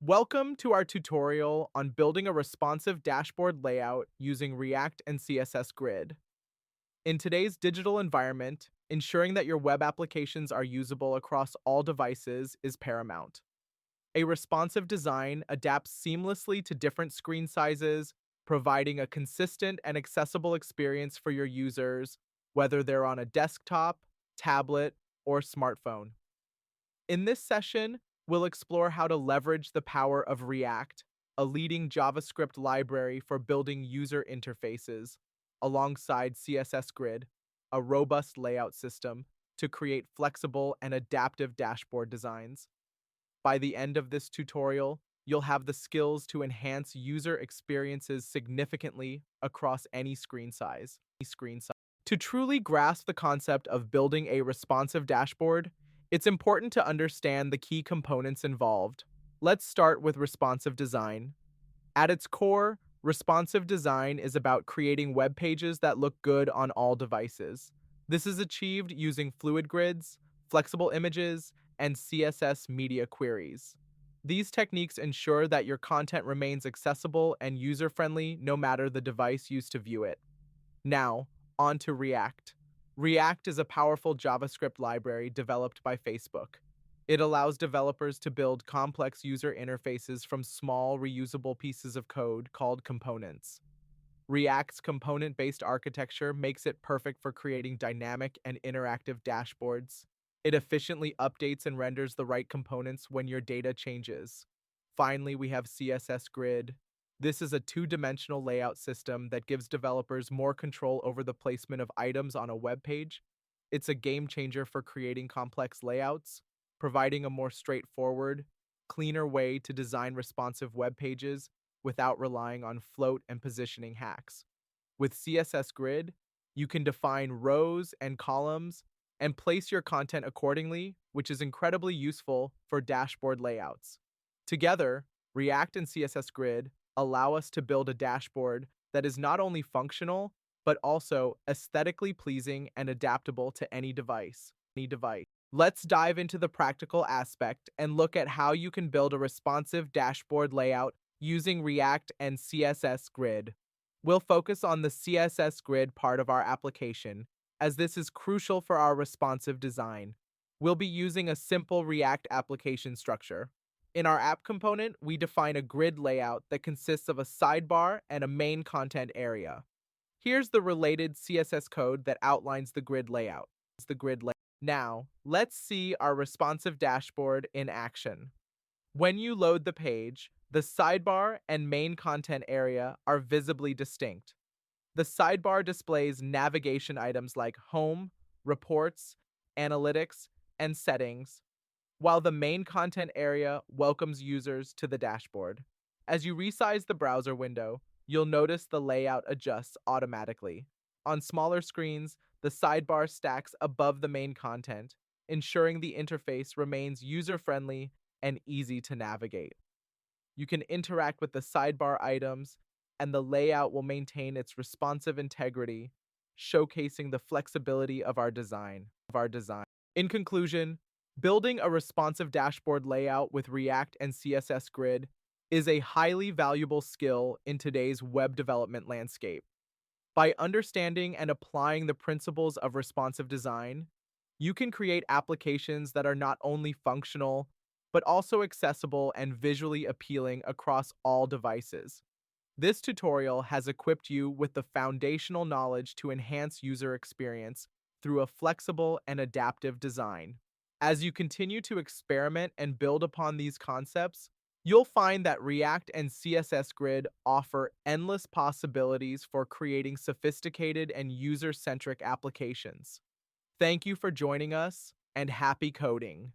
Welcome to our tutorial on building a responsive dashboard layout using React and CSS Grid. In today's digital environment, ensuring that your web applications are usable across all devices is paramount. A responsive design adapts seamlessly to different screen sizes, providing a consistent and accessible experience for your users, whether they're on a desktop, tablet, or smartphone. In this session, we'll explore how to leverage the power of React, a leading JavaScript library for building user interfaces, alongside CSS Grid, a robust layout system, to create flexible and adaptive dashboard designs. By the end of this tutorial, you'll have the skills to enhance user experiences significantly across any screen size. To truly grasp the concept of building a responsive dashboard, it's important to understand the key components involved. Let's start with responsive design. At its core, responsive design is about creating web pages that look good on all devices. This is achieved using fluid grids, flexible images, and CSS media queries. These techniques ensure that your content remains accessible and user-friendly no matter the device used to view it. Now, on to React. React is a powerful JavaScript library developed by Facebook. It allows developers to build complex user interfaces from small, reusable pieces of code called components. React's component-based architecture makes it perfect for creating dynamic and interactive dashboards. It efficiently updates and renders the right components when your data changes. Finally, we have CSS Grid. This is a two-dimensional layout system that gives developers more control over the placement of items on a web page. It's a game changer for creating complex layouts, providing a more straightforward, cleaner way to design responsive web pages without relying on float and positioning hacks. With CSS Grid, you can define rows and columns and place your content accordingly, which is incredibly useful for dashboard layouts. Together, React and CSS Grid allow us to build a dashboard that is not only functional, but also aesthetically pleasing and adaptable to any device. Let's dive into the practical aspect and look at how you can build a responsive dashboard layout using React and CSS Grid. We'll focus on the CSS Grid part of our application, as this is crucial for our responsive design. We'll be using a simple React application structure. In our app component, we define a grid layout that consists of a sidebar and a main content area. Here's the related CSS code that outlines the grid layout. Now, let's see our responsive dashboard in action. When you load the page, the sidebar and main content area are visibly distinct. The sidebar displays navigation items like Home, Reports, Analytics, and Settings, while the main content area welcomes users to the dashboard. As you resize the browser window, you'll notice the layout adjusts automatically. On smaller screens, the sidebar stacks above the main content, ensuring the interface remains user-friendly and easy to navigate. You can interact with the sidebar items, and the layout will maintain its responsive integrity, showcasing the flexibility of our design. In conclusion, building a responsive dashboard layout with React and CSS Grid is a highly valuable skill in today's web development landscape. By understanding and applying the principles of responsive design, you can create applications that are not only functional, but also accessible and visually appealing across all devices. This tutorial has equipped you with the foundational knowledge to enhance user experience through a flexible and adaptive design. As you continue to experiment and build upon these concepts, you'll find that React and CSS Grid offer endless possibilities for creating sophisticated and user-centric applications. Thank you for joining us, and happy coding.